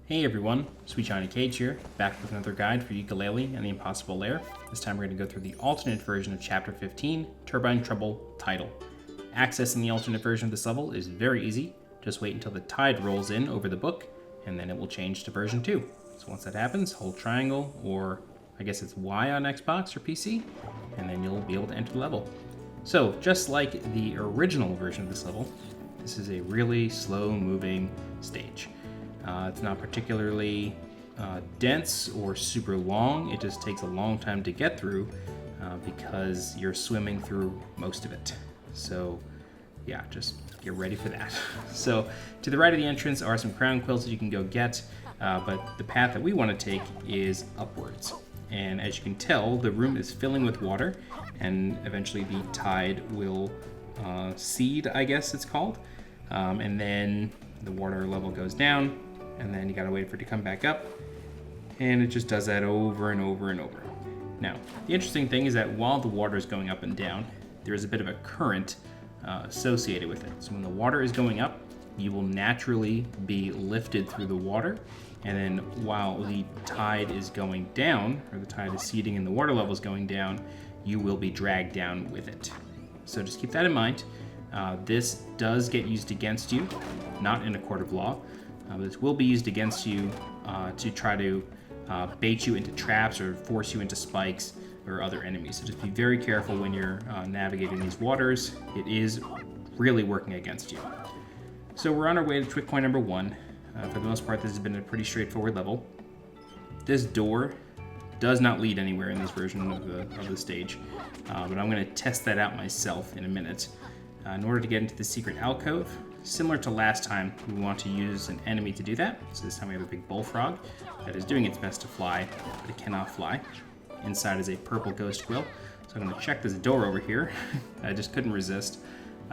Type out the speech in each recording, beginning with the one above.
Hey everyone, SweetJohnnyCage here, back with another guide for Yooka-Laylee and the Impossible Lair. This time we're going to go through the alternate version of Chapter 15, Turbine Trouble Tidal. Accessing the alternate version of this level is very easy. Just wait until the tide rolls in over the book, and then it will change to version 2. So once that happens, hold triangle, or I guess it's Y on Xbox or PC, and then you'll be able to enter the level. So just like the original version of this level, this is a really slow-moving stage. It's not particularly dense or super long. It just takes a long time to get through because you're swimming through most of it. So yeah, just get ready for that. So to the right of the entrance are some crown quills that you can go get, but the path that we want to take is upwards. And as you can tell, the room is filling with water, and eventually the tide will seed, I guess it's called. And then the water level goes down, and then you gotta wait for it to come back up, and it just does that over and over and over. Now, the interesting thing is that while the water is going up and down, there is a bit of a current associated with it. So when the water is going up, you will naturally be lifted through the water, and then while the tide is going down, or the tide is seeding and the water level is going down, you will be dragged down with it. So just keep that in mind. This does get used against you, not in a court of law. This will be used against you to try to bait you into traps or force you into spikes or other enemies. So just be very careful when you're navigating these waters. It is really working against you. So we're on our way to T.W.I.T point number 1. For the most part, this has been a pretty straightforward level. This door does not lead anywhere in this version of the stage, but I'm going to test that out myself in a minute. In order to get into the secret alcove, similar to last time, we want to use an enemy to do that. So this time we have a big bullfrog that is doing its best to fly, but it cannot fly. Inside is a purple ghost quill. So I'm going to check this door over here. I just couldn't resist.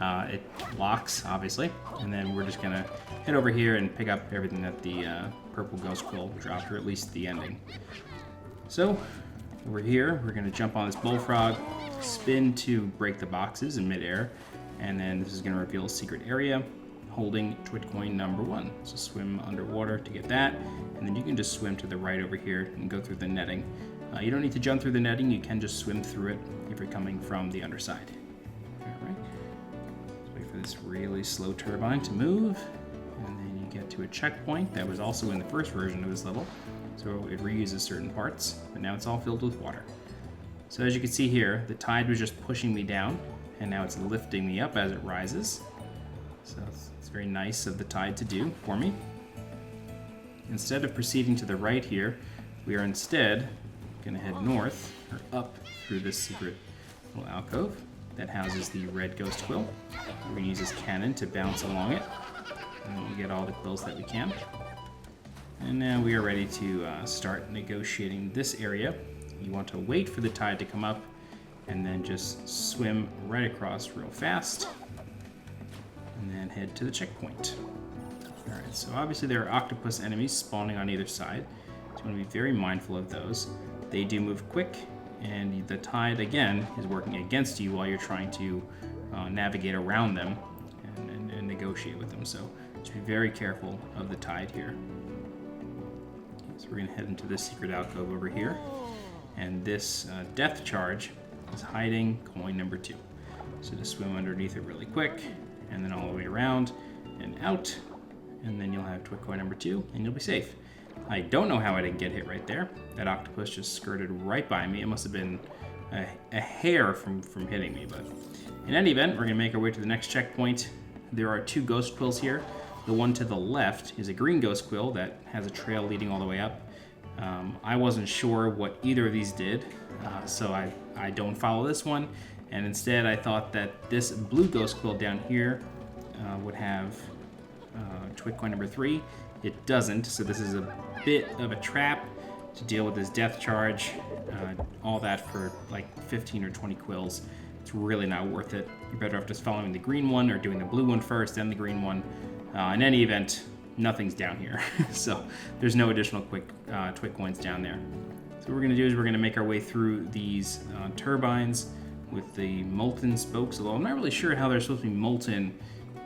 It locks, obviously, and then we're just going to head over here and pick up everything that the purple ghost quill dropped, or at least the ending. So over here, we're going to jump on this bullfrog, spin to break the boxes in midair, and then this is going to reveal a secret area holding T.W.I.T coin number 1. So swim underwater to get that, and then you can just swim to the right over here and go through the netting. You don't need to jump through the netting, you can just swim through it if you're coming from the underside. Alright, let's wait for this really slow turbine to move, and then you get to a checkpoint that was also in the first version of this level, so it reuses certain parts, but now it's all filled with water. So as you can see here, the tide was just pushing me down, and now it's lifting me up as it rises. So it's very nice of the tide to do for me. Instead of proceeding to the right here, we are instead going to head north, or up, through this secret little alcove that houses the red ghost quill. We're going to use this cannon to bounce along it, and then we'll get all the quills that we can. And now we are ready to start negotiating this area. You want to wait for the tide to come up, and then just swim right across real fast, and then head to the checkpoint. Alright, so obviously there are octopus enemies spawning on either side, so you want to be very mindful of those. They do move quick, and the tide, again, is working against you while you're trying to navigate around them and negotiate with them, so just be very careful of the tide here. So we're going to head into this secret alcove over here, and this death charge is hiding coin number 2. So just swim underneath it really quick, and then all the way around and out, and then you'll have T.W.I.T coin number 2, and you'll be safe. I don't know how I didn't get hit right there. That octopus just skirted right by me. It must have been a hair from hitting me, but in any event, we're going to make our way to the next checkpoint. There are 2 ghost quills here. The one to the left is a green ghost quill that has a trail leading all the way up. I wasn't sure what either of these did, so I don't follow this one, and instead I thought that this blue ghost quill down here would have T.W.I.T coin number 3. It doesn't, so this is a bit of a trap to deal with this death charge. All that for like 15 or 20 quills. It's really not worth it. You're better off just following the green one or doing the blue one first, then the green one. In any event, nothing's down here, so there's no additional T.W.I.T coins down there. So what we're going to do is we're going to make our way through these turbines with the molten spokes, although I'm not really sure how they're supposed to be molten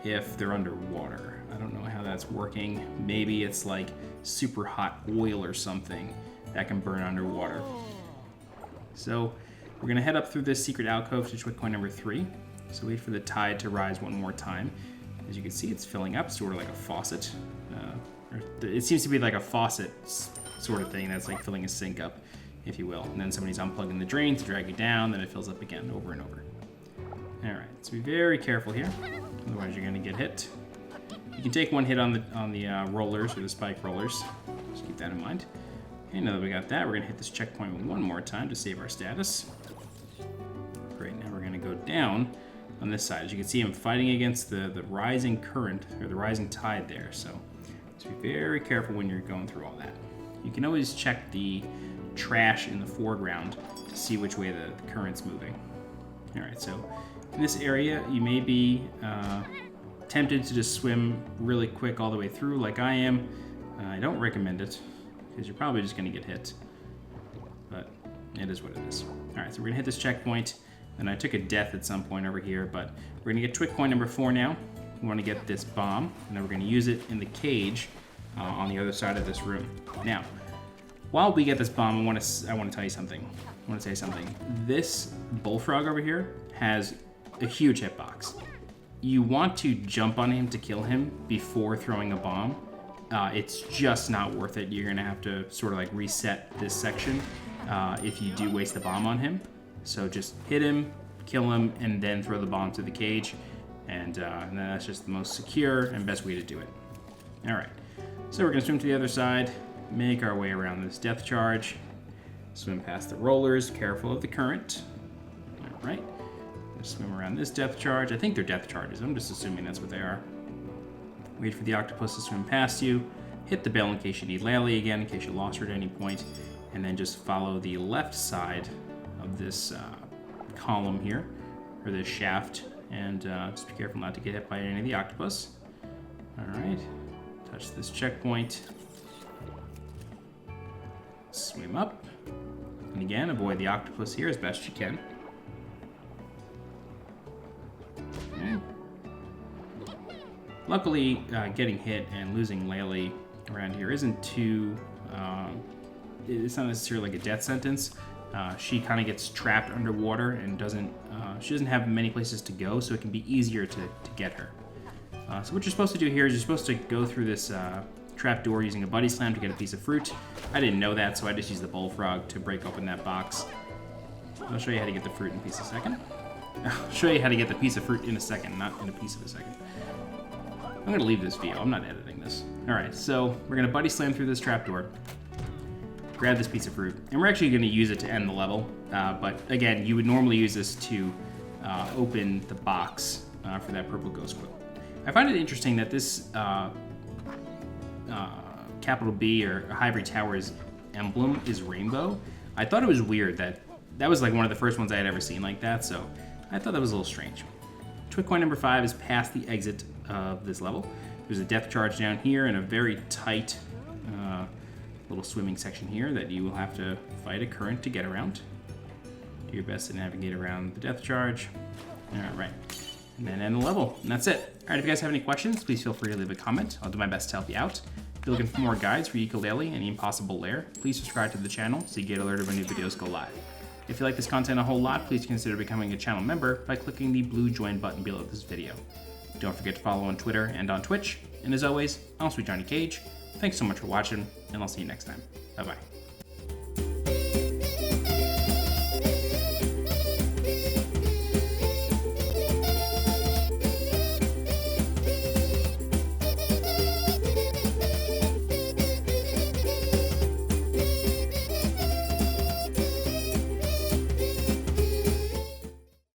if they're underwater. I don't know how that's working. Maybe it's like super hot oil or something that can burn underwater. So we're gonna head up through this secret alcove to T.W.I.T coin number 3. So wait for the tide to rise one more time. As you can see, it's filling up, sort of like a faucet. It seems to be like a faucet sort of thing that's like filling a sink up, if you will. And then somebody's unplugging the drain to drag you down, then it fills up again over and over. All right, so be very careful here, otherwise you're gonna get hit. You can take one hit on the rollers or the spike rollers. Just keep that in mind. Okay, now that we got that, we're gonna hit this checkpoint one more time to save our status. Great, now we're gonna go down on this side. As you can see, I'm fighting against the rising current, or the rising tide there, so just be very careful when you're going through all that. You can always check the trash in the foreground to see which way the current's moving. All right, so in this area, you may be tempted to just swim really quick all the way through like I am. I don't recommend it, because you're probably just gonna get hit, but it is what it is. All right, so we're gonna hit this checkpoint, and I took a death at some point over here, but we're gonna get T.W.I.T coin number 4 now. We wanna get this bomb, and then we're gonna use it in the cage on the other side of this room. Now, while we get this bomb, I wanna tell you something. I wanna say something. This bullfrog over here has a huge hitbox. You want to jump on him to kill him before throwing a bomb. It's just not worth it. You're gonna have to sort of like reset this section if you do waste the bomb on him. So just hit him, kill him, and then throw the bomb to the cage. And then that's just the most secure and best way to do it. All right, so we're gonna swim to the other side, make our way around this depth charge, swim past the rollers, careful of the current. All right, swim around this depth charge. I think they're depth charges. I'm just assuming that's what they are. Wait for the octopus to swim past you. Hit the bell in case you need Laylee again, in case you lost her at any point. And then just follow the left side of this column here, or this shaft. And just be careful not to get hit by any of the octopus. All right, touch this checkpoint. Swim up. And again, avoid the octopus here as best you can. Luckily, getting hit and losing Laylee around here isn't too, it's not necessarily like a death sentence. She kind of gets trapped underwater and she doesn't have many places to go, so it can be easier to get her. So what you're supposed to do here is you're supposed to go through this trap door using a buddy slam to get a piece of fruit. I didn't know that, so I just used the bullfrog to break open that box. I'll show you how to get the fruit in a piece of a second. I'll show you how to get the piece of fruit in a second, not in a piece of a second. I'm gonna leave this video, I'm not editing this. All right, so we're gonna buddy slam through this trapdoor, grab this piece of fruit, and we're actually gonna use it to end the level. But again, you would normally use this to open the box for that purple ghost quill. I find it interesting that this capital B or Ivory Tower's emblem is rainbow. I thought it was weird that was like one of the first ones I had ever seen like that, so I thought that was a little strange. T.W.I.T coin number 5 is past the exit of this level. There's a depth charge down here and a very tight little swimming section here that you will have to fight a current to get around. Do your best to navigate around the depth charge. All right, and then end the level, and that's it. All right, if you guys have any questions, please feel free to leave a comment. I'll do my best to help you out. If you're looking for more guides for Yooka-Laylee and the Impossible Lair, please subscribe to the channel so you get alerted when new videos go live. If you like this content a whole lot, please consider becoming a channel member by clicking the blue join button below this video. Don't forget to follow on Twitter and on Twitch. And as always, I'm SweetJohnnyCage. Thanks so much for watching, and I'll see you next time. Bye-bye.